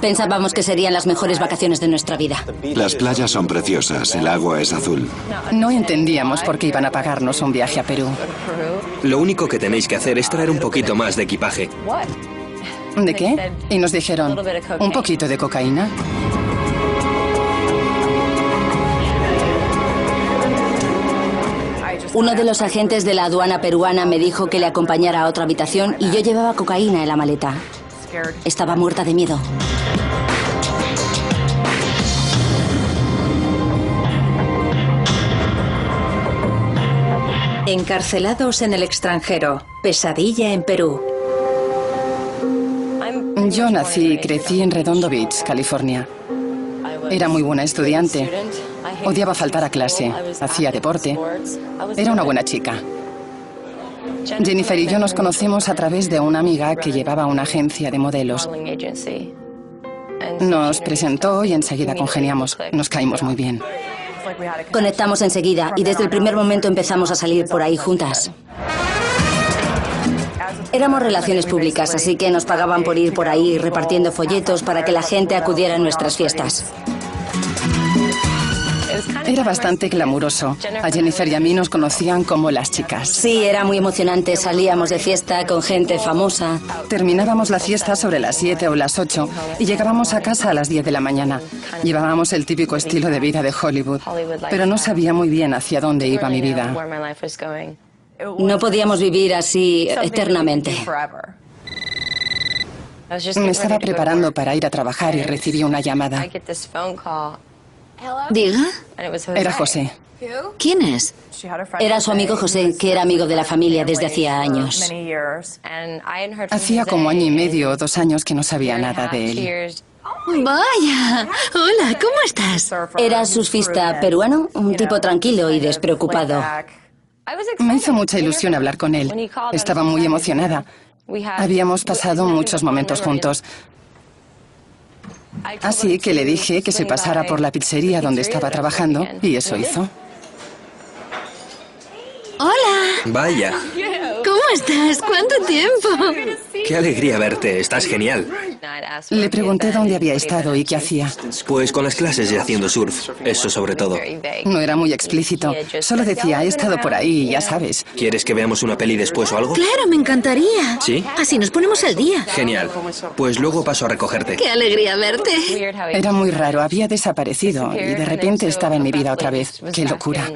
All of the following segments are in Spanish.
Pensábamos que serían las mejores vacaciones de nuestra vida. Las playas son preciosas, el agua es azul. No entendíamos por qué iban a pagarnos un viaje a Perú. Lo único que tenéis que hacer es traer un poquito más de equipaje. ¿De qué? Y nos dijeron, ¿un poquito de cocaína? Uno de los agentes de la aduana peruana me dijo que le acompañara a otra habitación y yo llevaba cocaína en la maleta. Estaba muerta de miedo. Encarcelados en el extranjero. Pesadilla en Perú. Yo nací y crecí en Redondo Beach, California. Era muy buena estudiante. Odiaba faltar a clase. Hacía deporte. Era una buena chica. Jennifer y yo nos conocimos a través de una amiga que llevaba una agencia de modelos. Nos presentó y enseguida congeniamos. Nos caímos muy bien. Conectamos enseguida y desde el primer momento empezamos a salir por ahí juntas. Éramos relaciones públicas, así que nos pagaban por ir por ahí repartiendo folletos para que la gente acudiera a nuestras fiestas. Era bastante glamuroso. A Jennifer y a mí nos conocían como las chicas. Sí, era muy emocionante. Salíamos de fiesta con gente famosa. Terminábamos la fiesta sobre las 7 o las 8 y llegábamos a casa a las 10 de la mañana. Llevábamos el típico estilo de vida de Hollywood, pero no sabía muy bien hacia dónde iba mi vida. No podíamos vivir así eternamente. Me estaba preparando para ir a trabajar y recibí una llamada. Diga. Era José. ¿Quién es? Era su amigo José, que era amigo de la familia desde hacía años. Hacía como año y medio o 2 años que no sabía nada de él. Vaya. Hola, ¿cómo estás? Era surfista peruano, un tipo tranquilo y despreocupado. Me hizo mucha ilusión hablar con él. Estaba muy emocionada. Habíamos pasado muchos momentos juntos. Así que le dije que se pasara por la pizzería donde estaba trabajando y eso hizo. Hola. Vaya, ¿Cómo estás? ¿Cuánto tiempo? qué alegría verte, estás genial. Le pregunté dónde había estado y qué hacía. Pues con las clases y haciendo surf, eso sobre todo. No era muy explícito. Solo decía, he estado por ahí, ya sabes. ¿Quieres que veamos una peli después o algo? Claro, me encantaría. ¿Sí? Así nos ponemos al día. Genial. Pues luego paso a recogerte. Qué alegría verte. Era muy raro, había desaparecido y de repente estaba en mi vida otra vez. ¡Qué locura!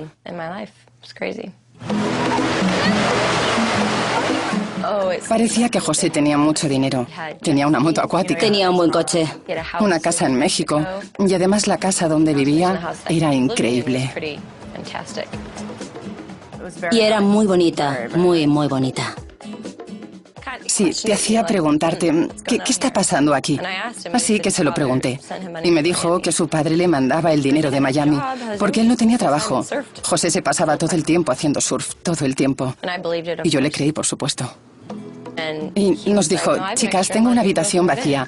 Parecía que José tenía mucho dinero. Tenía una moto acuática, Tenía un buen coche. una casa en México y además la casa donde vivía era increíble. Y era muy bonita, muy, muy bonita. Sí, te hacía preguntarte, ¿qué está pasando aquí? Así que se lo pregunté. Y me dijo que su padre le mandaba el dinero de Miami, porque él no tenía trabajo. José se pasaba todo el tiempo haciendo surf, todo el tiempo. Y yo le creí, por supuesto. Y nos dijo, chicas, tengo una habitación vacía.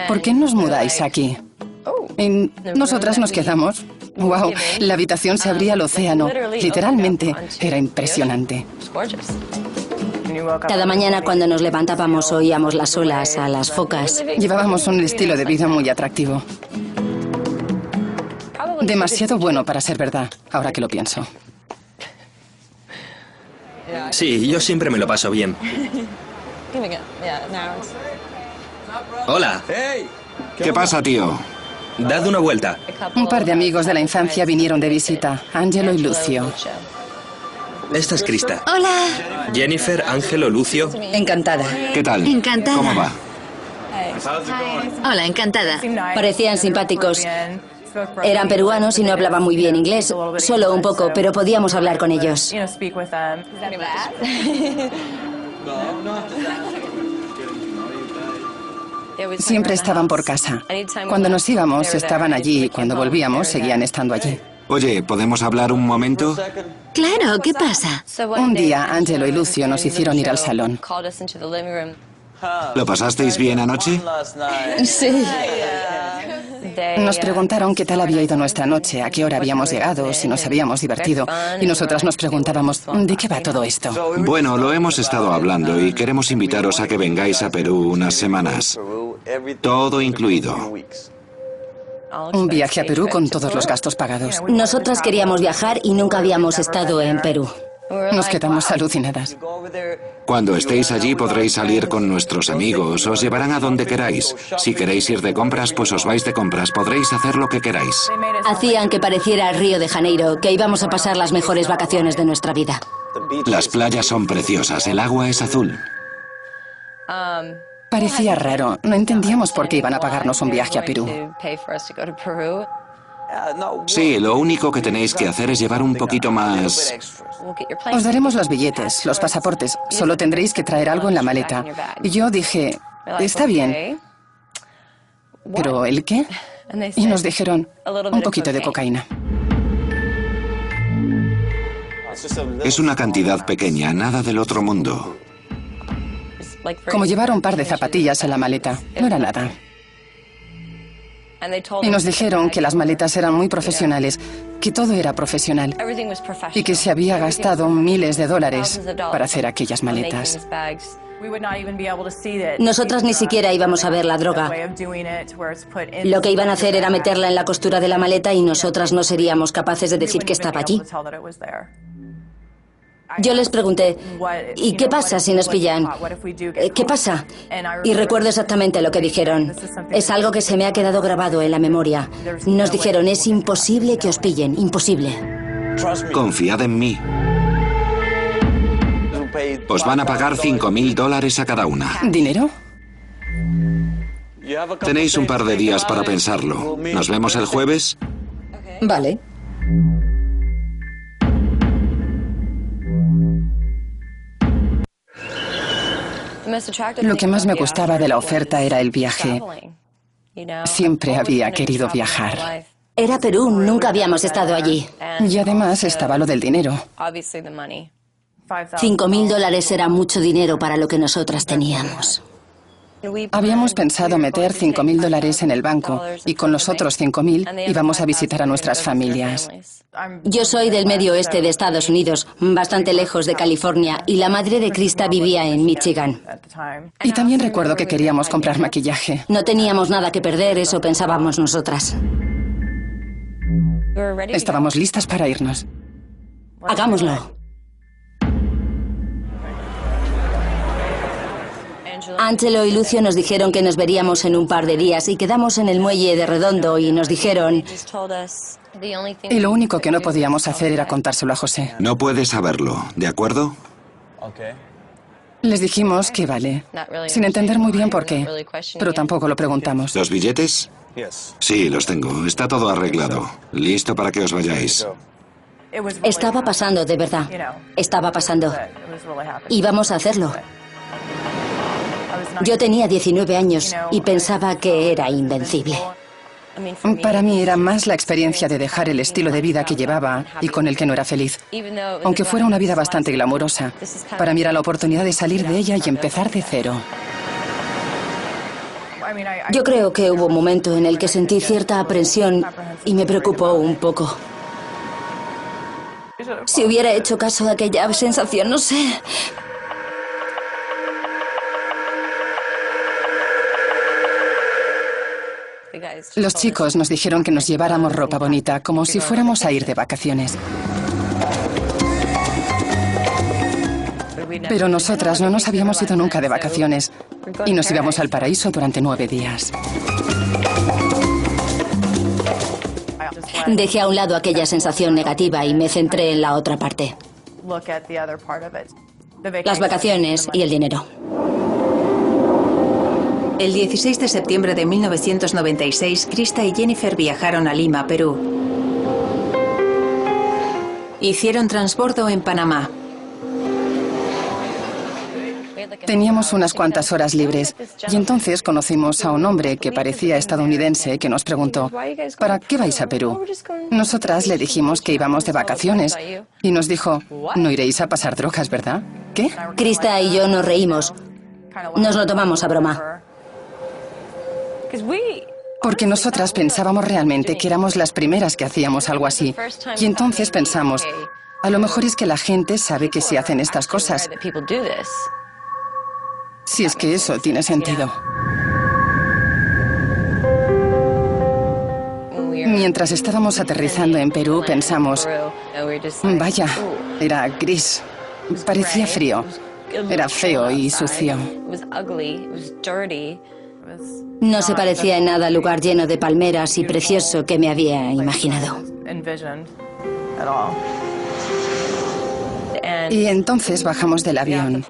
¿Por qué no os mudáis aquí? Y nosotras nos quedamos. ¡Wow! La habitación se abría al océano. Literalmente, era impresionante. Cada mañana cuando nos levantábamos oíamos las olas a las focas. Llevábamos un estilo de vida muy atractivo. Demasiado bueno para ser verdad, ahora que lo pienso. Sí, yo siempre me lo paso bien. Hola, ¿Qué pasa, tío? dad una vuelta. Un par de amigos de la infancia vinieron de visita, Ángelo y Lucio. Esta es Krista. Hola. Jennifer, Ángelo, Lucio. Encantada. ¿Qué tal? Encantada. ¿Cómo va? Hola, encantada. Parecían simpáticos. Eran peruanos y no hablaban muy bien inglés, solo un poco, pero podíamos hablar con ellos. Siempre estaban por casa. Cuando nos íbamos, estaban allí y cuando volvíamos, seguían estando allí. Oye, ¿podemos hablar un momento? Claro, ¿qué pasa? Un día, Ángelo y Lucio nos hicieron ir al salón. ¿Lo pasasteis bien anoche? Sí. Nos preguntaron qué tal había ido nuestra noche, a qué hora habíamos llegado, si nos habíamos divertido. Y nosotras nos preguntábamos, ¿de qué va todo esto? Bueno, lo hemos estado hablando y queremos invitaros a que vengáis a Perú unas semanas. Todo incluido. Un viaje a Perú con todos los gastos pagados. Nosotras queríamos viajar y nunca habíamos estado en Perú. Nos quedamos alucinadas. Cuando estéis allí podréis salir con nuestros amigos, os llevarán a donde queráis. Si queréis ir de compras, pues os vais de compras, podréis hacer lo que queráis. Hacían que pareciera Río de Janeiro, que íbamos a pasar las mejores vacaciones de nuestra vida. Las playas son preciosas, el agua es azul. Parecía raro. No entendíamos por qué iban a pagarnos un viaje a Perú. Sí, lo único que tenéis que hacer es llevar un poquito más. Os daremos los billetes, los pasaportes. Solo tendréis que traer algo en la maleta. Y yo dije, está bien. ¿Pero el qué? Y nos dijeron, un poquito de cocaína. Es una cantidad pequeña, nada del otro mundo. Como llevar un par de zapatillas en la maleta. No era nada. Y nos dijeron que las maletas eran muy profesionales, que todo era profesional y que se había gastado miles de dólares para hacer aquellas maletas. Nosotras ni siquiera íbamos a ver la droga. Lo que iban a hacer era meterla en la costura de la maleta y nosotras no seríamos capaces de decir que estaba allí. Yo les pregunté, ¿y qué pasa si nos pillan? ¿Qué pasa? Y recuerdo exactamente lo que dijeron. Es algo que se me ha quedado grabado en la memoria. Nos dijeron, es imposible que os pillen, imposible. Confiad en mí. Os van a pagar $5.000 a cada una. ¿Dinero? Tenéis un par de días para pensarlo. ¿Nos vemos el jueves? Vale. Lo que más me gustaba de la oferta era el viaje. Siempre había querido viajar. Era Perú, nunca habíamos estado allí. Y además estaba lo del dinero. $5.000 era mucho dinero para lo que nosotras teníamos. Habíamos pensado meter $5.000 en el banco y con los otros 5.000 íbamos a visitar a nuestras familias. Yo soy del medio oeste de Estados Unidos, bastante lejos de California, y la madre de Krista vivía en Michigan. Y también recuerdo que queríamos comprar maquillaje. No teníamos nada que perder, eso pensábamos nosotras. Estábamos listas para irnos. Hagámoslo. Angelo y Lucio nos dijeron que nos veríamos en un par de días y quedamos en el muelle de Redondo y nos dijeron... Y lo único que no podíamos hacer era contárselo a José. No puedes saberlo, ¿de acuerdo? Les dijimos que vale, sin entender muy bien por qué, pero tampoco lo preguntamos. ¿Los billetes? Sí, los tengo. Está todo arreglado. Listo para que os vayáis. Estaba pasando, de verdad. Estaba pasando. Íbamos a hacerlo. Yo tenía 19 años y pensaba que era invencible. Para mí era más la experiencia de dejar el estilo de vida que llevaba y con el que no era feliz. Aunque fuera una vida bastante glamurosa, para mí era la oportunidad de salir de ella y empezar de cero. Yo creo que hubo un momento en el que sentí cierta aprensión y me preocupó un poco. Si hubiera hecho caso a aquella sensación, no sé. Los chicos nos dijeron que nos lleváramos ropa bonita, como si fuéramos a ir de vacaciones. Pero nosotras no nos habíamos ido nunca de vacaciones y nos íbamos al paraíso durante 9 días. Dejé a un lado aquella sensación negativa y me centré en la otra parte. Las vacaciones y el dinero. El 16 de septiembre de 1996, Krista y Jennifer viajaron a Lima, Perú. Hicieron transbordo en Panamá. Teníamos unas cuantas horas libres y entonces conocimos a un hombre que parecía estadounidense que nos preguntó, ¿para qué vais a Perú? Nosotras le dijimos que íbamos de vacaciones y nos dijo, no iréis a pasar drogas, ¿verdad? ¿Qué? Krista y yo nos reímos. Nos lo tomamos a broma. Porque nosotras pensábamos realmente que éramos las primeras que hacíamos algo así. Y entonces pensamos, a lo mejor es que la gente sabe que se hacen estas cosas. Si es que eso tiene sentido. Mientras estábamos aterrizando en Perú, pensamos, vaya, era gris, parecía frío, era feo y sucio. No se parecía en nada al lugar lleno de palmeras y precioso que me había imaginado. Y entonces bajamos del avión.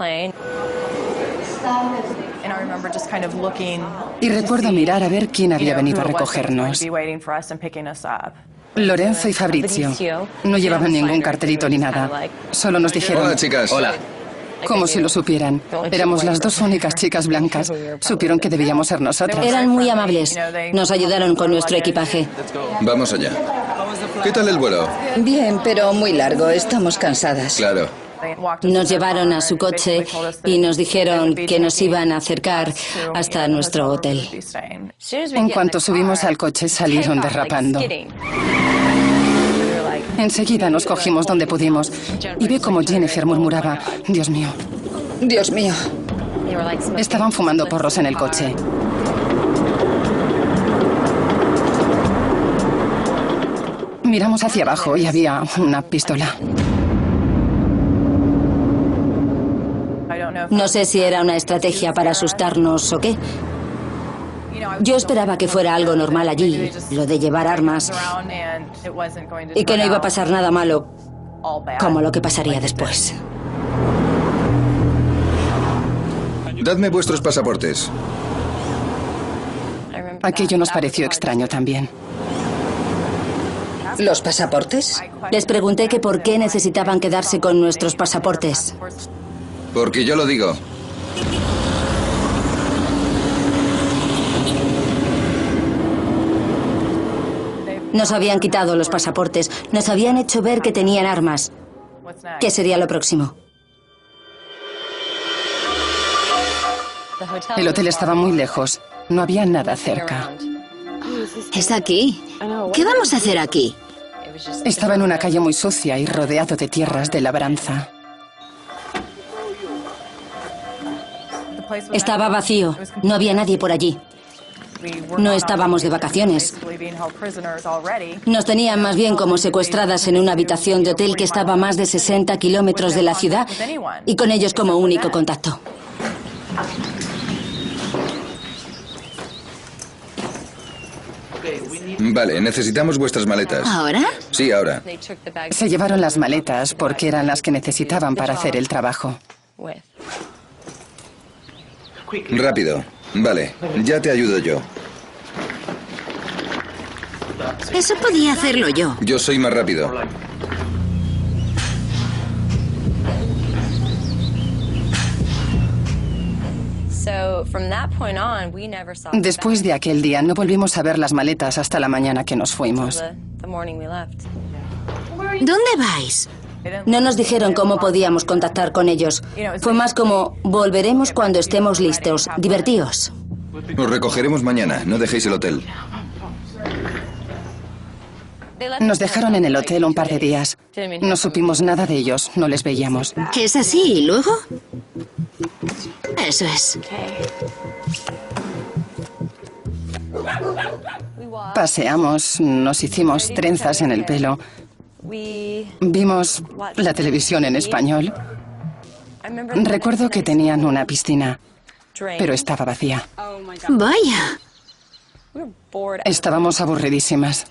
Y recuerdo mirar a ver quién había venido a recogernos. Lorenzo y Fabrizio. No llevaban ningún cartelito ni nada. Solo nos dijeron... Hola, chicas. Hola. Como si lo supieran. Éramos las dos únicas chicas blancas. Supieron que debíamos ser nosotras. Eran muy amables. Nos ayudaron con nuestro equipaje. Vamos allá. ¿Qué tal el vuelo? Bien, pero muy largo. Estamos cansadas. Claro. Nos llevaron a su coche y nos dijeron que nos iban a acercar hasta nuestro hotel. En cuanto subimos al coche, salieron derrapando. Enseguida nos cogimos donde pudimos y vi como Jennifer murmuraba, Dios mío. Dios mío. Estaban fumando porros en el coche. Miramos hacia abajo y había una pistola. No sé si era una estrategia para asustarnos o qué. Yo esperaba que fuera algo normal allí, lo de llevar armas, y que no iba a pasar nada malo, como lo que pasaría después. Dadme vuestros pasaportes. Aquello nos pareció extraño también. ¿Los pasaportes? Les pregunté que por qué necesitaban quedarse con nuestros pasaportes. Porque yo lo digo. Nos habían quitado los pasaportes, nos habían hecho ver que tenían armas. ¿Qué sería lo próximo? El hotel estaba muy lejos. No había nada cerca. Es aquí. ¿Qué vamos a hacer aquí? Estaba en una calle muy sucia y rodeado de tierras de labranza. Estaba vacío, no había nadie por allí. No estábamos de vacaciones. Nos tenían más bien como secuestradas en una habitación de hotel que estaba a más de 60 kilómetros de la ciudad y con ellos como único contacto. Vale, necesitamos vuestras maletas. ¿Ahora? Sí, ahora. Se llevaron las maletas porque eran las que necesitaban para hacer el trabajo. Rápido. Vale, ya te ayudo yo. Eso podía hacerlo yo. Yo soy más rápido. Después de aquel día no volvimos a ver las maletas hasta la mañana que nos fuimos. ¿Dónde vais? No nos dijeron cómo podíamos contactar con ellos. Fue más como, volveremos cuando estemos listos. Divertíos. Os recogeremos mañana. No dejéis el hotel. Nos dejaron en el hotel un par de días. No supimos nada de ellos, no les veíamos. ¿Es así y luego? Eso es. Paseamos, nos hicimos trenzas en el pelo. Vimos la televisión en español. Recuerdo que tenían una piscina, pero estaba vacía. Vaya. Estábamos aburridísimas.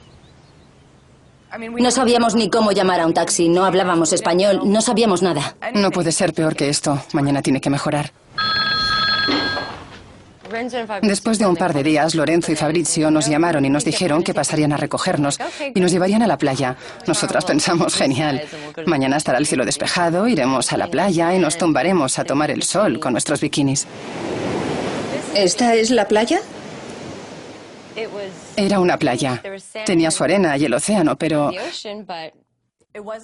No sabíamos ni cómo llamar a un taxi, no hablábamos español, no sabíamos nada. No puede ser peor que esto. Mañana tiene que mejorar. Después de un par de días, Lorenzo y Fabrizio nos llamaron y nos dijeron que pasarían a recogernos y nos llevarían a la playa. Nosotras pensamos, genial. Mañana estará el cielo despejado, iremos a la playa y nos tumbaremos a tomar el sol con nuestros bikinis. ¿Esta es la playa? Era una playa. Tenía su arena y el océano, pero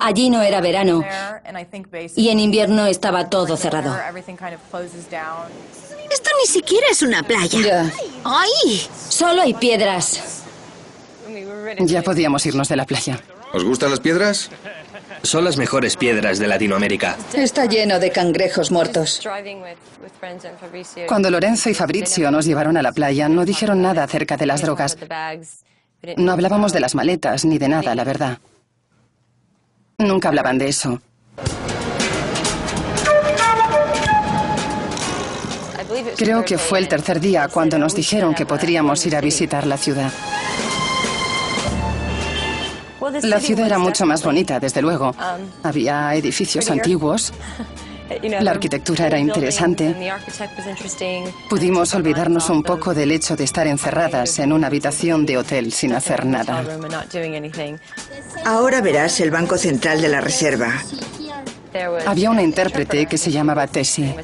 Allí no era verano y en invierno estaba todo cerrado. Esto ni siquiera es una playa. Ya. ¡Ay! Solo hay piedras. ya podíamos irnos de la playa. ¿Os gustan las piedras? Son las mejores piedras de Latinoamérica. Está lleno de cangrejos muertos. Cuando Lorenzo y Fabrizio nos llevaron a la playa, no dijeron nada acerca de las drogas. No hablábamos de las maletas ni de nada, la verdad. Nunca hablaban de eso. Creo que fue el tercer día cuando nos dijeron que podríamos ir a visitar la ciudad. La ciudad era mucho más bonita, desde luego. Había edificios antiguos. La arquitectura era interesante. Pudimos olvidarnos un poco del hecho de estar encerradas en una habitación de hotel sin hacer nada. Ahora verás el Banco Central de la Reserva. Había una intérprete que se llamaba Tessie.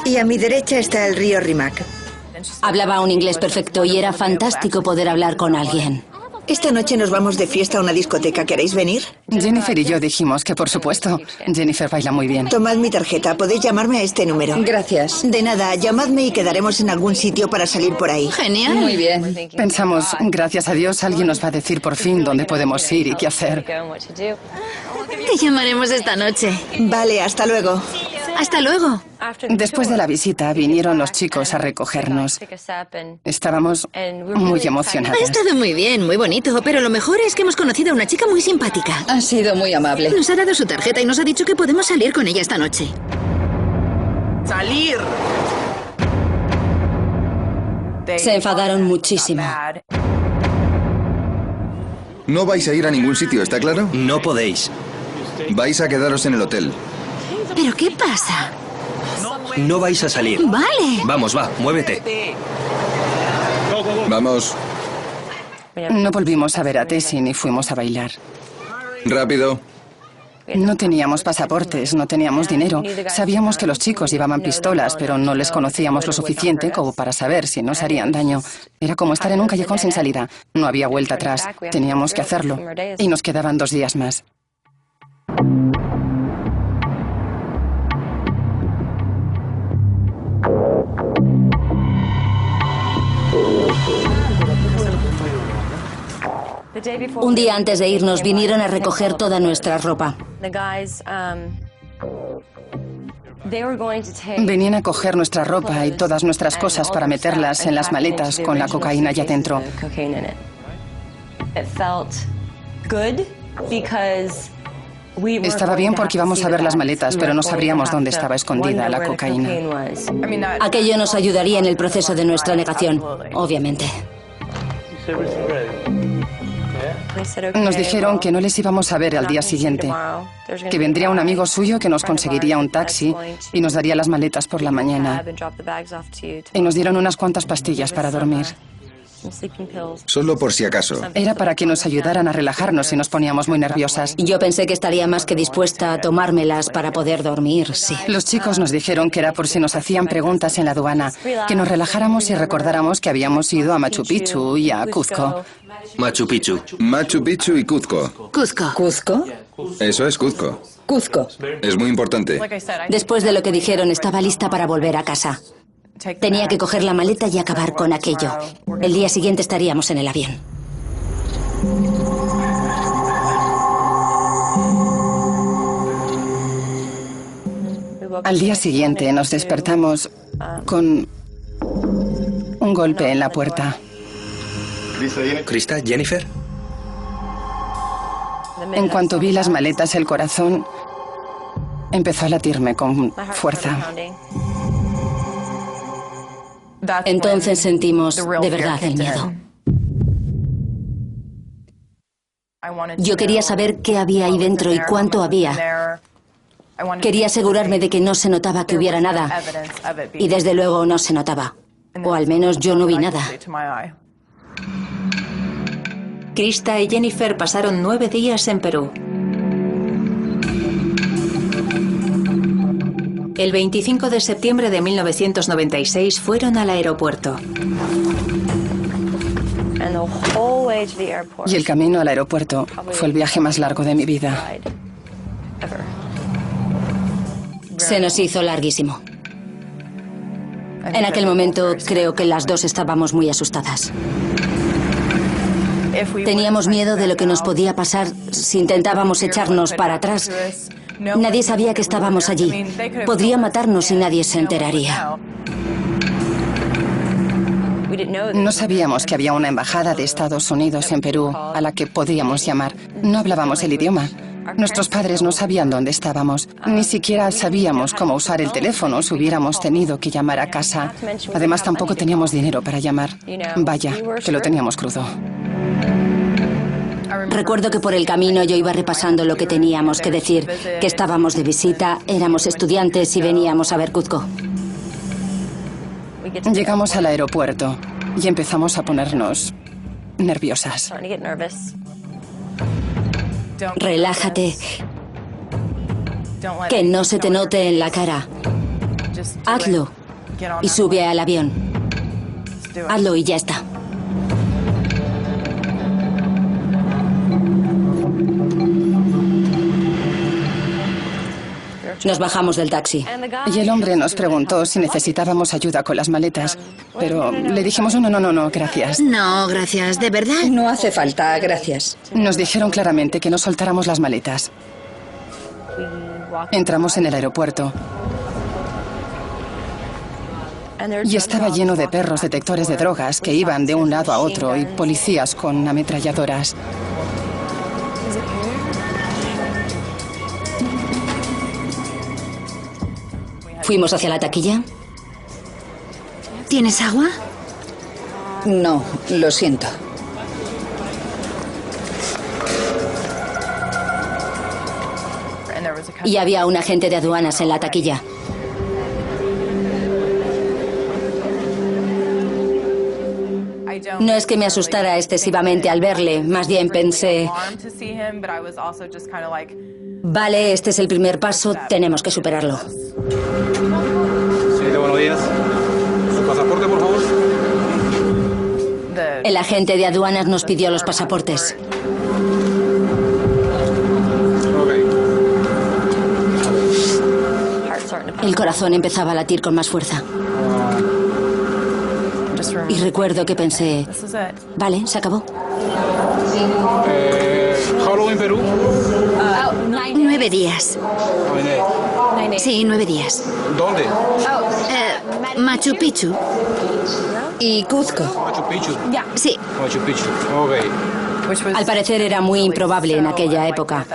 Y a mi derecha está el río Rimac. Hablaba un inglés perfecto y era fantástico poder hablar con alguien. Esta noche nos vamos de fiesta a una discoteca. ¿Queréis venir? Jennifer y yo dijimos que por supuesto. Jennifer baila muy bien. Tomad mi tarjeta. Podéis llamarme a este número. Gracias. De nada, llamadme y quedaremos en algún sitio para salir por ahí. Genial. Muy bien. Pensamos, gracias a Dios, alguien nos va a decir por fin dónde podemos ir y qué hacer. Te llamaremos esta noche. Vale, hasta luego. Hasta luego. Después de la visita vinieron los chicos a recogernos. Estábamos muy Ha emocionados. estado muy bien, muy bonito, pero lo mejor es que hemos conocido a una chica muy simpática. Ha sido muy amable. Nos ha dado su tarjeta y nos ha dicho que podemos salir con ella esta noche. ¡Salir! Se enfadaron muchísimo. No vais a ir a ningún sitio, ¿está claro? No podéis. Vais a quedaros en el hotel. ¿Pero qué pasa? No vais a salir. Vale. Vamos, va, muévete. Vamos, No volvimos a ver a Tessie ni fuimos a bailar. rápido. No teníamos pasaportes, no teníamos dinero. Sabíamos que los chicos llevaban pistolas, pero no les conocíamos lo suficiente como para saber si nos harían daño. Era como estar en un callejón sin salida. No había vuelta atrás. Teníamos que hacerlo. Y nos quedaban 2 días más. Un día antes de irnos vinieron a recoger toda nuestra ropa. Venían a coger nuestra ropa y todas nuestras cosas para meterlas en las maletas con la cocaína ya dentro. Estaba bien porque íbamos a ver las maletas, pero no sabríamos dónde estaba escondida la cocaína. Aquello nos ayudaría en el proceso de nuestra negación, obviamente. Nos dijeron que no les íbamos a ver al día siguiente, que vendría un amigo suyo que nos conseguiría un taxi y nos daría las maletas por la mañana. Y nos dieron unas cuantas pastillas para dormir. Solo por si acaso. Era para que nos ayudaran a relajarnos si nos poníamos muy nerviosas. Yo pensé que estaría más que dispuesta a tomármelas para poder dormir, sí. Los chicos nos dijeron que era por si nos hacían preguntas en la aduana, que nos relajáramos y recordáramos que habíamos ido a Machu Picchu y a Cuzco. Machu Picchu. Machu Picchu y Cuzco. Cuzco. ¿Cuzco? Eso es Cuzco. Cuzco. Es muy importante. Después de lo que dijeron, estaba lista para volver a casa. Tenía que coger la maleta y acabar con aquello. El día siguiente estaríamos en el avión. Al día siguiente nos despertamos con un golpe en la puerta. ¿Krista? ¿Jennifer? En cuanto vi las maletas, el corazón empezó a latirme con fuerza. Entonces sentimos de verdad el miedo. Yo quería saber qué había ahí dentro y cuánto había. Quería asegurarme de que no se notaba que hubiera nada. Y desde luego no se notaba. O al menos yo no vi nada. Krista y Jennifer pasaron 9 días en Perú. El 25 de septiembre de 1996 fueron al aeropuerto. Y el camino al aeropuerto fue el viaje más largo de mi vida. Se nos hizo larguísimo. En aquel momento creo que las dos estábamos muy asustadas. Teníamos miedo de lo que nos podía pasar si intentábamos echarnos para atrás. Nadie sabía que estábamos allí. Podría matarnos y nadie se enteraría. No sabíamos que había una embajada de Estados Unidos en Perú a la que podíamos llamar. No hablábamos el idioma. Nuestros padres no sabían dónde estábamos. Ni siquiera sabíamos cómo usar el teléfono si hubiéramos tenido que llamar a casa. Además, tampoco teníamos dinero para llamar. Vaya, que lo teníamos crudo. Recuerdo que por el camino yo iba repasando lo que teníamos que decir, que estábamos de visita, éramos estudiantes y veníamos a ver Cuzco. Llegamos al aeropuerto y empezamos a ponernos nerviosas. Relájate. Que no se te note en la cara. Hazlo y sube al avión. Hazlo y ya está. Nos bajamos del taxi. Y el hombre nos preguntó si necesitábamos ayuda con las maletas. Pero le dijimos, no, gracias. No, gracias, ¿de verdad? No hace falta, gracias. Nos dijeron claramente que no soltáramos las maletas. Entramos en el aeropuerto. Y estaba lleno de perros detectores de drogas que iban de un lado a otro y policías con ametralladoras. Fuimos hacia la taquilla. ¿Tienes agua? No, lo siento. Y había un agente de aduanas en la taquilla. No es que me asustara excesivamente al verle, más bien pensé, vale, este es el primer paso, tenemos que superarlo. Señorita, buenos días. ¿Su pasaporte, por favor? El agente de aduanas nos pidió los pasaportes. El corazón empezaba a latir con más fuerza. Y recuerdo que pensé, vale, se acabó. ¿How long en Perú? 9 días. Sí, 9 días. ¿Dónde? Machu Picchu. ¿Y Cuzco? Machu Picchu. Sí. Machu Picchu, ok. Al parecer era muy improbable en aquella época.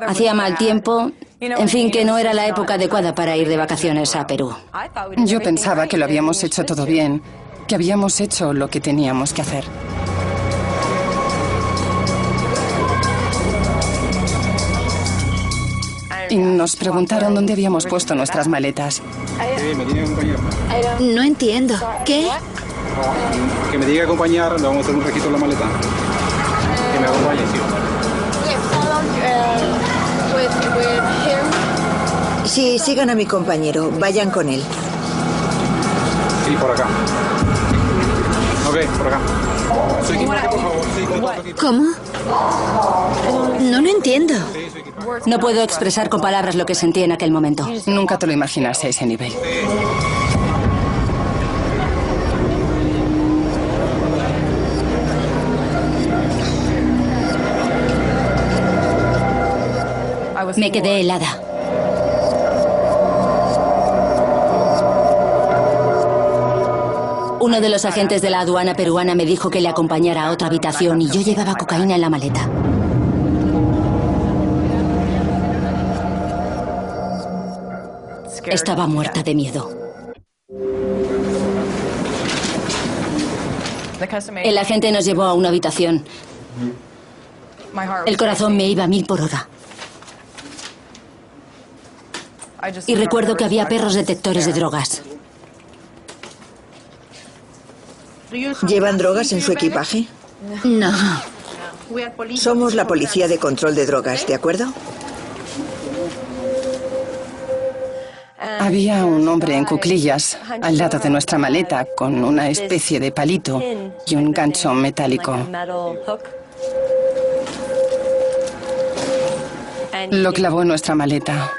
Hacía mal tiempo, en fin, que no era la época adecuada para ir de vacaciones a Perú. Yo pensaba que lo habíamos hecho todo bien, que habíamos hecho lo que teníamos que hacer. Y nos preguntaron dónde habíamos puesto nuestras maletas. Sí, me tiene que acompañar. No entiendo. ¿Qué? Que me diga que acompañar, le vamos a hacer un registro en la maleta. Que me acompañe, sí. Sí, sigan a mi compañero. Vayan con él. Sí, por acá. Ok, por acá. Su equipaje, por favor. Sí, con todo su equipaje. ¿Cómo? No lo entiendo. No puedo expresar con palabras lo que sentí en aquel momento. Nunca te lo imaginas a ese nivel. Me quedé helada. Uno de los agentes de la aduana peruana me dijo que le acompañara a otra habitación y yo llevaba cocaína en la maleta. Estaba muerta de miedo. El agente nos llevó a una habitación. El corazón me iba a 1000 por hora. Y recuerdo que había perros detectores de drogas. ¿Llevan drogas en su equipaje? No. Somos la policía de control de drogas, ¿de acuerdo? Había un hombre en cuclillas al lado de nuestra maleta con una especie de palito y un gancho metálico. Lo clavó en nuestra maleta.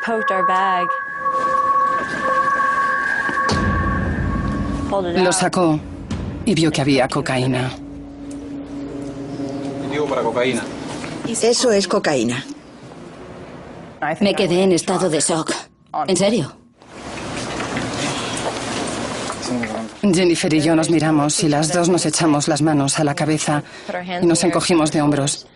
Lo sacó y vio que había cocaína. Digo para cocaína. Eso es cocaína. Me quedé en estado de shock. ¿En serio? Jennifer y yo nos miramos y las dos nos echamos las manos a la cabeza y nos encogimos de hombros.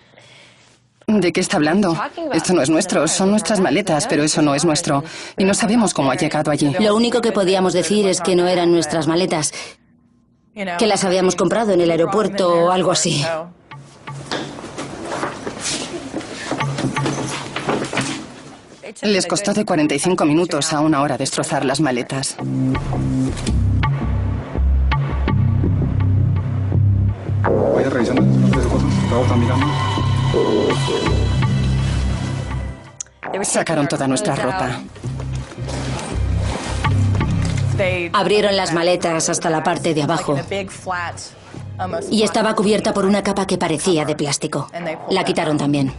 ¿De qué está hablando? Esto no es nuestro, son nuestras maletas, pero eso no es nuestro. Y no sabemos cómo ha llegado allí. Lo único que podíamos decir es que no eran nuestras maletas, que las habíamos comprado en el aeropuerto o algo así. Les costó de 45 minutos a 1 hora destrozar las maletas. Vaya revisando las cosas, todos están mirando. Sacaron toda nuestra ropa. Abrieron las maletas hasta la parte de abajo y estaba cubierta por una capa que parecía de plástico. La quitaron también.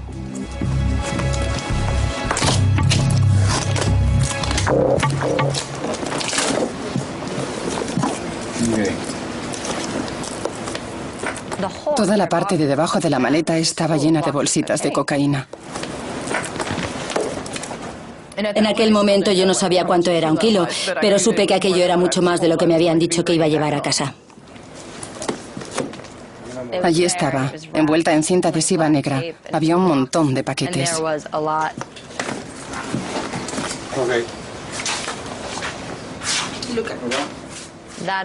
Toda la parte de debajo de la maleta estaba llena de bolsitas de cocaína. En aquel momento yo no sabía cuánto era 1 kilo, pero supe que aquello era mucho más de lo que me habían dicho que iba a llevar a casa. Allí estaba, envuelta en cinta adhesiva negra. Había un montón de paquetes.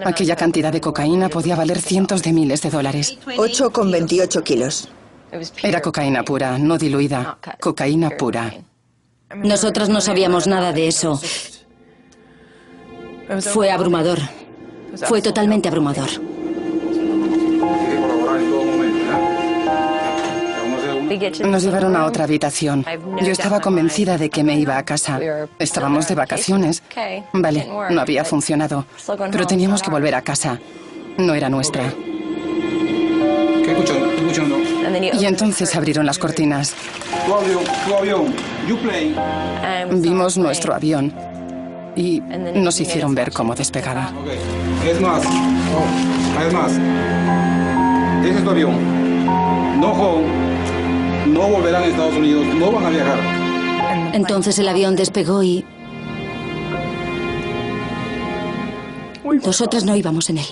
Aquella cantidad de cocaína podía valer cientos de miles de dólares. 8,28 kilos. Era cocaína pura, no diluida. Cocaína pura. Nosotros no sabíamos nada de eso. Fue abrumador. Fue totalmente abrumador. Nos llevaron a otra habitación. Yo estaba convencida de que me iba a casa. Estábamos de vacaciones. Vale, no había funcionado. Pero teníamos que volver a casa. No era nuestra. Y entonces abrieron las cortinas. Vimos nuestro avión y nos hicieron ver cómo despegaba. Es más, ese es tu avión. No volverán a Estados Unidos, no van a viajar. Entonces el avión despegó y nosotras no íbamos en él.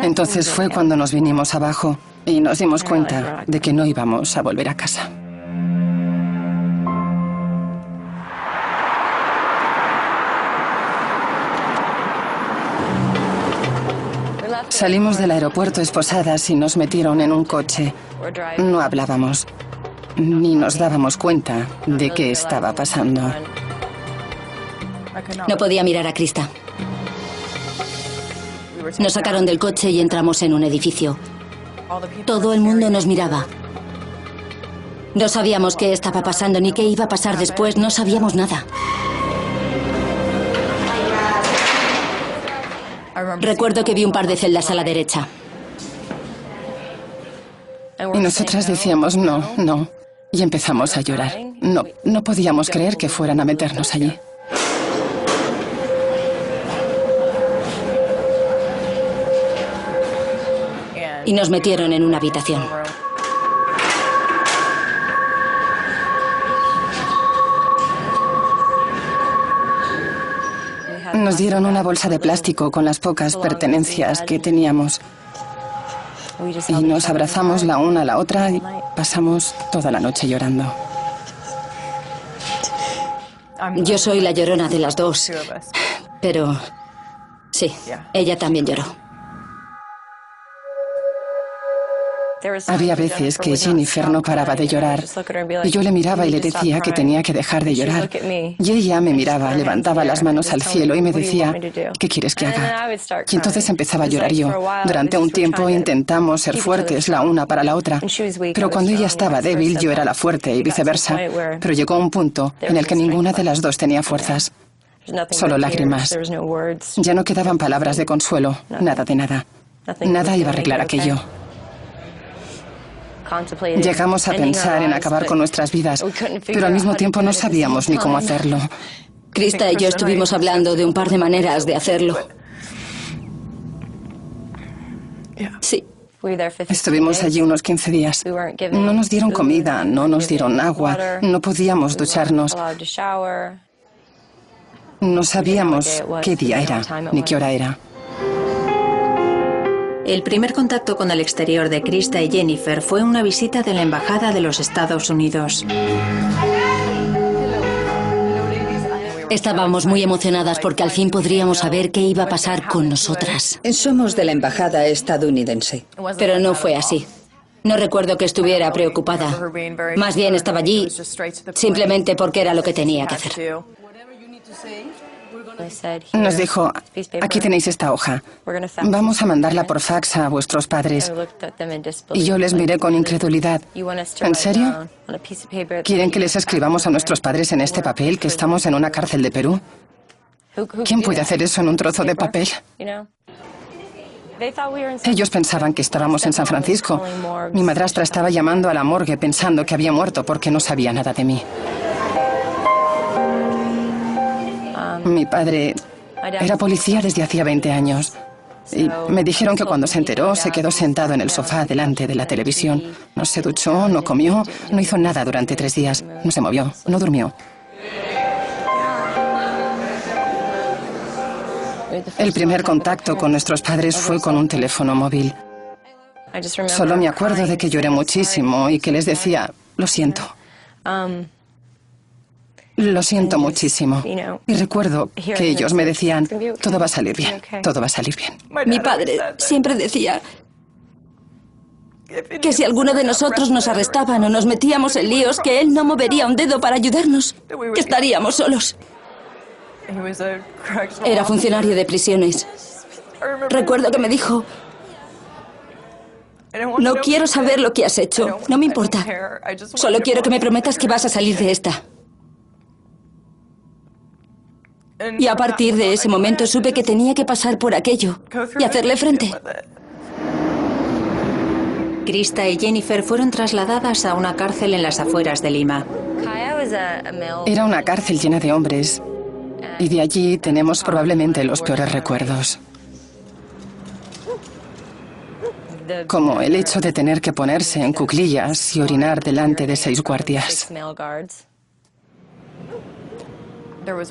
Entonces fue cuando nos vinimos abajo y nos dimos cuenta de que no íbamos a volver a casa. Salimos del aeropuerto esposadas y nos metieron en un coche. No hablábamos, ni nos dábamos cuenta de qué estaba pasando. No podía mirar a Krista. Nos sacaron del coche y entramos en un edificio. Todo el mundo nos miraba. No sabíamos qué estaba pasando ni qué iba a pasar después, no sabíamos nada. Recuerdo que vi un par de celdas a la derecha. Y nosotras decíamos no, no. Y empezamos a llorar. No podíamos creer que fueran a meternos allí. Y nos metieron en una habitación. Nos dieron una bolsa de plástico con las pocas pertenencias que teníamos. Y nos abrazamos la una a la otra y pasamos toda la noche llorando. Yo soy la llorona de las dos. Pero sí, ella también lloró. Había veces que Jennifer no paraba de llorar y yo le miraba y le decía que tenía que dejar de llorar. Y ella me miraba, levantaba las manos al cielo y me decía, ¿qué quieres que haga? Y entonces empezaba a llorar yo. Durante un tiempo intentamos ser fuertes la una para la otra, pero cuando ella estaba débil yo era la fuerte y viceversa. Pero llegó un punto en el que ninguna de las dos tenía fuerzas. Solo lágrimas. Ya no quedaban palabras de consuelo, nada de nada. Nada iba a arreglar aquello. Llegamos a pensar en acabar con nuestras vidas, pero al mismo tiempo no sabíamos ni cómo hacerlo. Krista y yo estuvimos hablando de un par de maneras de hacerlo. Sí. Estuvimos allí unos 15 días. No nos dieron comida, no nos dieron agua, no podíamos ducharnos. No sabíamos qué día era, ni qué hora era. El primer contacto con el exterior de Krista y Jennifer fue una visita de la Embajada de los Estados Unidos. Estábamos muy emocionadas porque al fin podríamos saber qué iba a pasar con nosotras. Somos de la embajada estadounidense. Pero no fue así. No recuerdo que estuviera preocupada. Más bien estaba allí simplemente porque era lo que tenía que hacer. Nos dijo, aquí tenéis esta hoja. Vamos a mandarla por fax a vuestros padres. Y yo les miré con incredulidad. ¿En serio? ¿Quieren que les escribamos a nuestros padres en este papel que estamos en una cárcel de Perú? ¿Quién puede hacer eso en un trozo de papel? Ellos pensaban que estábamos en San Francisco. Mi madrastra estaba llamando a la morgue pensando que había muerto porque no sabía nada de mí. Mi padre era policía desde hacía 20 años. Y me dijeron que cuando se enteró se quedó sentado en el sofá delante de la televisión. No se duchó, no comió, no hizo nada durante 3 días. No se movió, no durmió. El primer contacto con nuestros padres fue con un teléfono móvil. Solo me acuerdo de que lloré muchísimo y que les decía, lo siento. Lo siento muchísimo. Y recuerdo que ellos me decían, todo va a salir bien, todo va a salir bien. Mi padre siempre decía que si alguno de nosotros nos arrestaban o nos metíamos en líos, que él no movería un dedo para ayudarnos, que estaríamos solos. Era funcionario de prisiones. Recuerdo que me dijo, no quiero saber lo que has hecho, no me importa. Solo quiero que me prometas que vas a salir de esta. Y a partir de ese momento supe que tenía que pasar por aquello y hacerle frente. Krista y Jennifer fueron trasladadas a una cárcel en las afueras de Lima. Era una cárcel llena de hombres y de allí tenemos probablemente los peores recuerdos. Como el hecho de tener que ponerse en cuclillas y orinar delante de 6 guardias.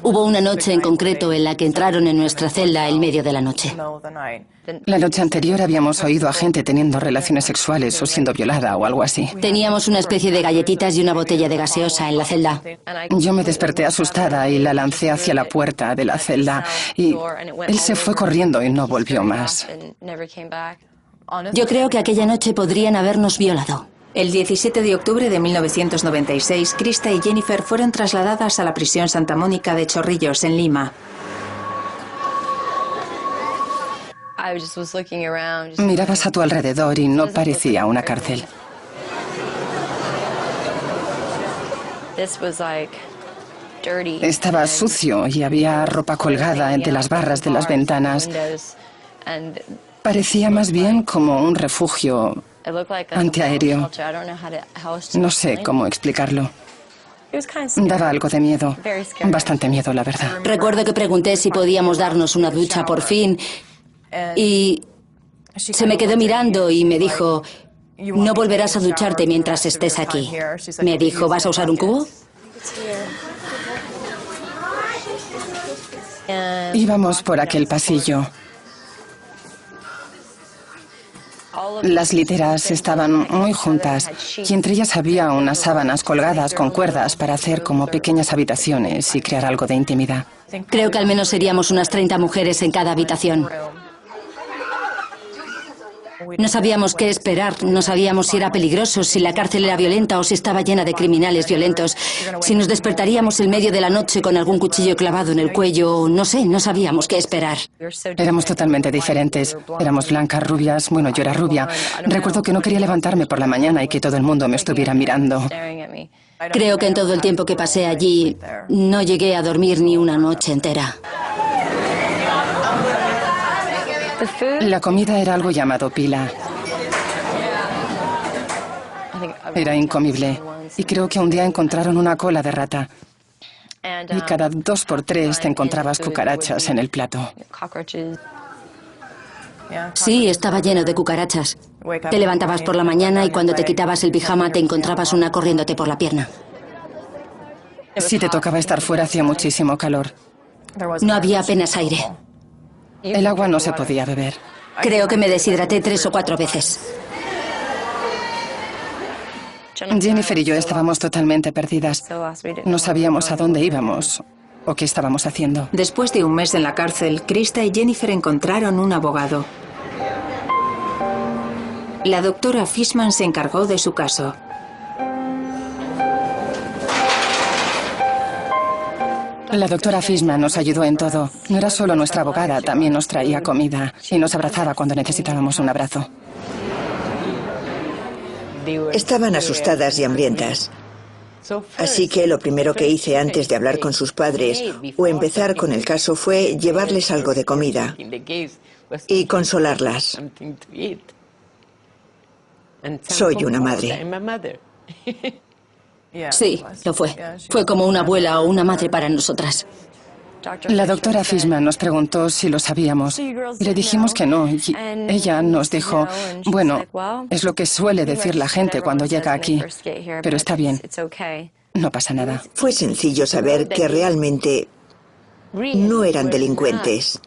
Hubo una noche en concreto en la que entraron en nuestra celda en medio de la noche. La noche anterior habíamos oído a gente teniendo relaciones sexuales o siendo violada o algo así. Teníamos una especie de galletitas y una botella de gaseosa en la celda. Yo me desperté asustada y la lancé hacia la puerta de la celda y él se fue corriendo y no volvió más. Yo creo que aquella noche podrían habernos violado. El 17 de octubre de 1996, Krista y Jennifer fueron trasladadas a la prisión Santa Mónica de Chorrillos, en Lima. Mirabas a tu alrededor y no parecía una cárcel. Estaba sucio y había ropa colgada entre las barras de las ventanas. Parecía más bien como un refugio antiaéreo. No sé cómo explicarlo. Daba algo de miedo. Bastante miedo, la verdad. Recuerdo que pregunté si podíamos darnos una ducha por fin y se me quedó mirando y me dijo, no volverás a ducharte mientras estés aquí. Me dijo, ¿vas a usar un cubo? Íbamos por aquel pasillo. Las literas estaban muy juntas y entre ellas había unas sábanas colgadas con cuerdas para hacer como pequeñas habitaciones y crear algo de intimidad. Creo que al menos seríamos unas 30 mujeres en cada habitación. No sabíamos qué esperar, no sabíamos si era peligroso, si la cárcel era violenta o si estaba llena de criminales violentos. Si nos despertaríamos en medio de la noche con algún cuchillo clavado en el cuello, no sé, no sabíamos qué esperar. Éramos totalmente diferentes. Éramos blancas, rubias, bueno, yo era rubia. Recuerdo que no quería levantarme por la mañana y que todo el mundo me estuviera mirando. Creo que en todo el tiempo que pasé allí no llegué a dormir ni una noche entera. La comida era algo llamado pila. Era incomible. Y creo que un día encontraron una cola de rata. Y cada 2 por 3 te encontrabas cucarachas en el plato. Sí, estaba lleno de cucarachas. Te levantabas por la mañana y cuando te quitabas el pijama te encontrabas una corriéndote por la pierna. Si te tocaba estar fuera hacía muchísimo calor. No había apenas aire. El agua no se podía beber. Creo que me deshidraté 3 o 4 veces. Jennifer y yo estábamos totalmente perdidas. No sabíamos a dónde íbamos o qué estábamos haciendo. Después de un mes en la cárcel, Krista y Jennifer encontraron un abogado. La doctora Fishman se encargó de su caso. La doctora Fishman nos ayudó en todo. No era solo nuestra abogada, también nos traía comida y nos abrazaba cuando necesitábamos un abrazo. Estaban asustadas y hambrientas. Así que lo primero que hice antes de hablar con sus padres o empezar con el caso fue llevarles algo de comida y consolarlas. Soy una madre. Sí, lo fue. Fue como una abuela o una madre para nosotras. La doctora Fishman nos preguntó si lo sabíamos y le dijimos que no. Y ella nos dijo, bueno, es lo que suele decir la gente cuando llega aquí, pero está bien, no pasa nada. Fue sencillo saber que realmente no eran delincuentes.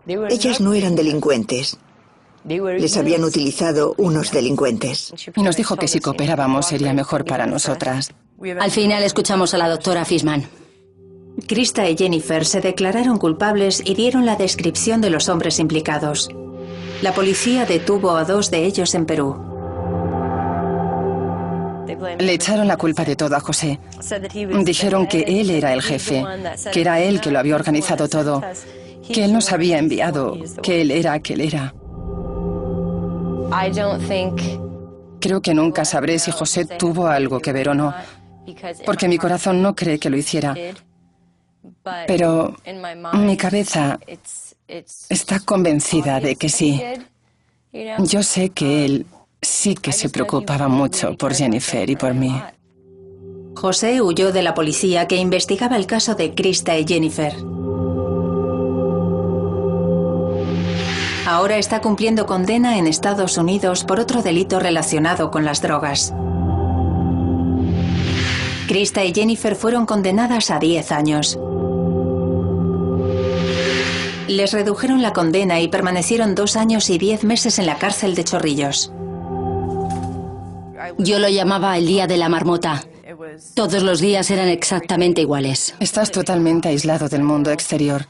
Ellas no eran delincuentes. Les habían utilizado unos delincuentes. Y nos dijo que si cooperábamos sería mejor para nosotras. Al final escuchamos a la doctora Fishman. Krista y Jennifer se declararon culpables y dieron la descripción de los hombres implicados. La policía detuvo a 2 de ellos en Perú. Le echaron la culpa de todo a José. Dijeron que él era el jefe, que era él que lo había organizado todo, que él nos había enviado, que él era aquel era. Creo que nunca sabré si José tuvo algo que ver o no, porque mi corazón no cree que lo hiciera. Pero mi cabeza está convencida de que sí. Yo sé que él sí que se preocupaba mucho por Jennifer y por mí. José huyó de la policía que investigaba el caso de Krista y Jennifer. Ahora está cumpliendo condena en Estados Unidos por otro delito relacionado con las drogas. Krista y Jennifer fueron condenadas a 10 años. Les redujeron la condena y permanecieron 2 años y 10 meses en la cárcel de Chorrillos. Yo lo llamaba el día de la marmota. Todos los días eran exactamente iguales. Estás totalmente aislado del mundo exterior.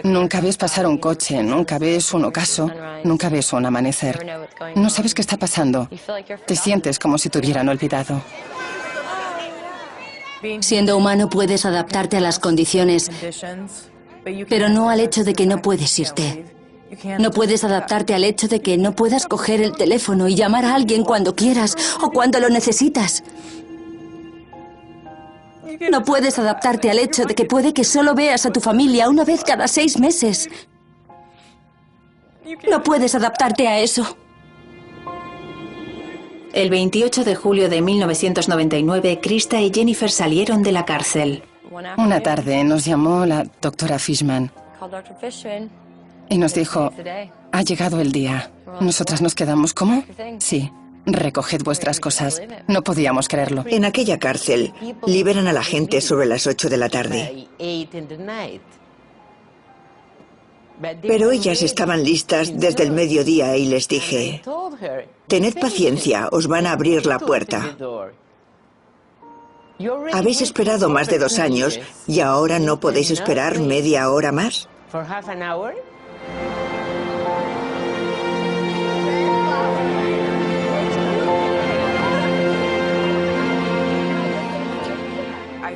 Nunca ves pasar un coche, nunca ves un ocaso, nunca ves un amanecer. No sabes qué está pasando. Te sientes como si te hubieran olvidado. Siendo humano puedes adaptarte a las condiciones, pero no al hecho de que no puedes irte. No puedes adaptarte al hecho de que no puedas coger el teléfono y llamar a alguien cuando quieras o cuando lo necesitas. No puedes adaptarte al hecho de que puede que solo veas a tu familia una vez cada 6 meses. No puedes adaptarte a eso. El 28 de julio de 1999, Krista y Jennifer salieron de la cárcel. Una tarde nos llamó la doctora Fishman y nos dijo, ha llegado el día. Nosotras nos quedamos, ¿cómo? Sí. Recoged vuestras cosas. No podíamos creerlo. En aquella cárcel, liberan a la gente sobre las 8 de la tarde. Pero ellas estaban listas desde el mediodía y les dije, tened paciencia, os van a abrir la puerta. Habéis esperado más de 2 años y ahora no podéis esperar media hora más.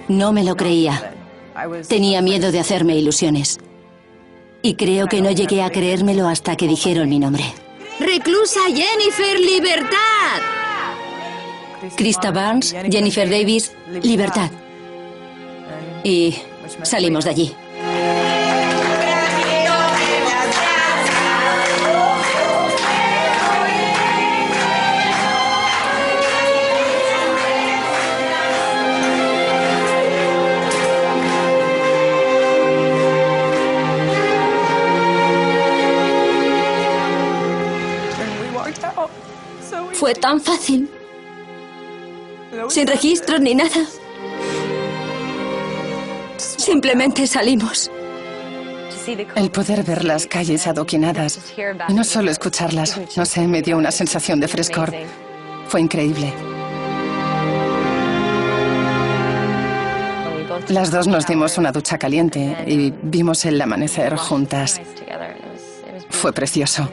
No me lo creía. Tenía miedo de hacerme ilusiones. Y creo que no llegué a creérmelo hasta que dijeron mi nombre. ¡Reclusa Jennifer, libertad! Krista Barnes, Jennifer Davis, libertad. Y salimos de allí. Fue tan fácil. Sin registros ni nada. Simplemente salimos. El poder ver las calles adoquinadas y no solo escucharlas, no sé, me dio una sensación de frescor. Fue increíble. Las dos nos dimos una ducha caliente y vimos el amanecer juntas. Fue precioso.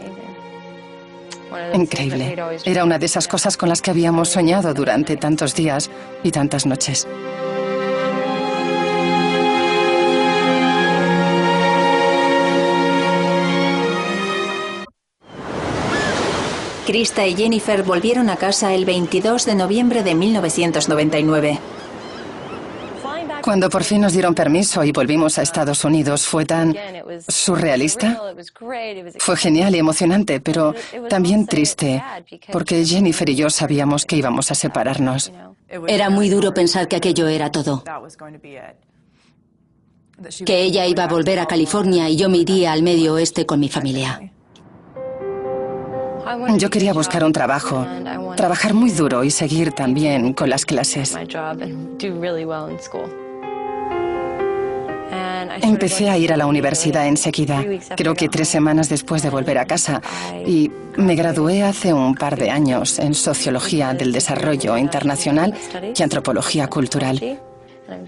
Increíble. Era una de esas cosas con las que habíamos soñado durante tantos días y tantas noches. Krista y Jennifer volvieron a casa el 22 de noviembre de 1999. Cuando por fin nos dieron permiso y volvimos a Estados Unidos, fue tan surrealista. Fue genial y emocionante, pero también triste, porque Jennifer y yo sabíamos que íbamos a separarnos. Era muy duro pensar que aquello era todo. Que ella iba a volver a California y yo me iría al Medio Oeste con mi familia. Yo quería buscar un trabajo, trabajar muy duro y seguir también con las clases. Empecé a ir a la universidad enseguida, creo que 3 semanas después de volver a casa, y me gradué hace un par de años en Sociología del Desarrollo Internacional y Antropología Cultural.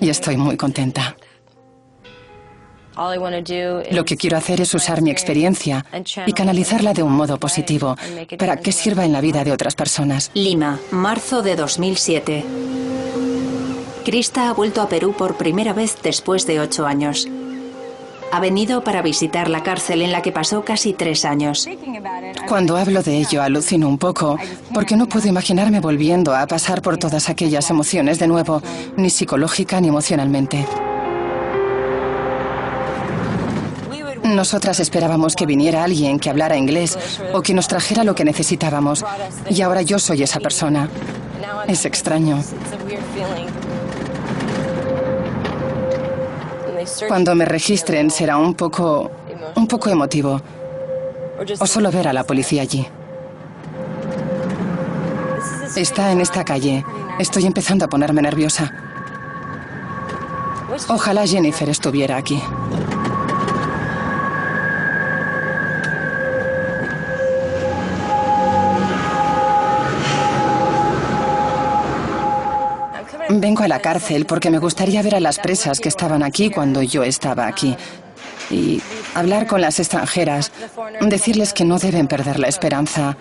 Y estoy muy contenta. Lo que quiero hacer es usar mi experiencia y canalizarla de un modo positivo para que sirva en la vida de otras personas. Lima, marzo de 2007. Krista ha vuelto a Perú por primera vez después de 8 años. Ha venido para visitar la cárcel en la que pasó casi 3 años. Cuando hablo de ello alucino un poco, porque no puedo imaginarme volviendo a pasar por todas aquellas emociones de nuevo, ni psicológica ni emocionalmente. Nosotras esperábamos que viniera alguien que hablara inglés o que nos trajera lo que necesitábamos. Y ahora yo soy esa persona. Es extraño. Cuando me registren será un poco emotivo. O solo ver a la policía allí. Está en esta calle. Estoy empezando a ponerme nerviosa. Ojalá Jennifer estuviera aquí. Vengo a la cárcel porque me gustaría ver a las presas que estaban aquí cuando yo estaba aquí. Y hablar con las extranjeras, decirles que no deben perder la esperanza,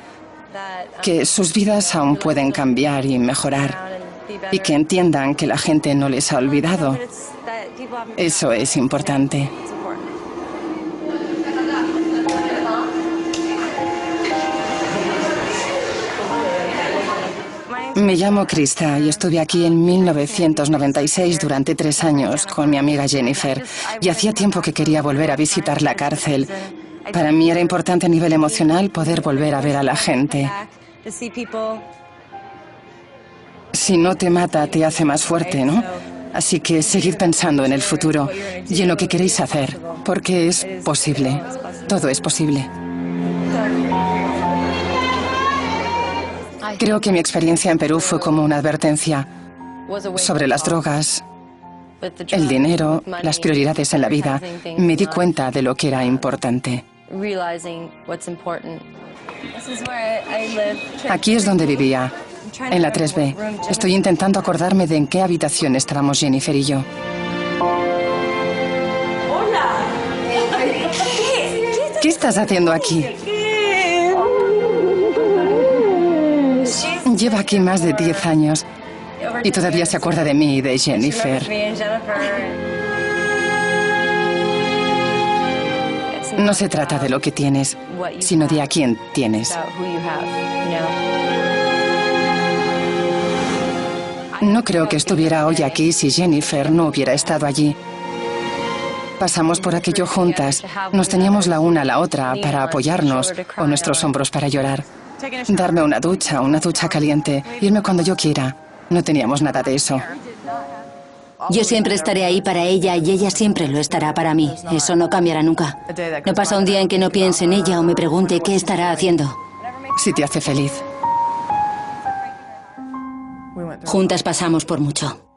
que sus vidas aún pueden cambiar y mejorar, y que entiendan que la gente no les ha olvidado. Eso es importante. Me llamo Krista y estuve aquí en 1996 durante 3 años con mi amiga Jennifer y hacía tiempo que quería volver a visitar la cárcel. Para mí era importante a nivel emocional poder volver a ver a la gente. Si no te mata, te hace más fuerte, ¿no? Así que seguid pensando en el futuro y en lo que queréis hacer, porque es posible. Todo es posible. Creo que mi experiencia en Perú fue como una advertencia sobre las drogas, el dinero, las prioridades en la vida. Me di cuenta de lo que era importante. Aquí es donde vivía, en la 3B. Estoy intentando acordarme de en qué habitación estábamos Jennifer y yo. ¿Qué estás haciendo aquí? Lleva aquí más de 10 años y todavía se acuerda de mí y de Jennifer. No se trata de lo que tienes, sino de a quién tienes. No creo que estuviera hoy aquí si Jennifer no hubiera estado allí. Pasamos por aquello juntas, nos teníamos la una a la otra para apoyarnos o nuestros hombros para llorar. Darme una ducha caliente, irme cuando yo quiera. No teníamos nada de eso. Yo siempre estaré ahí para ella y ella siempre lo estará para mí. Eso no cambiará nunca. No pasa un día en que no piense en ella o me pregunte qué estará haciendo. Si te hace feliz. Juntas pasamos por mucho.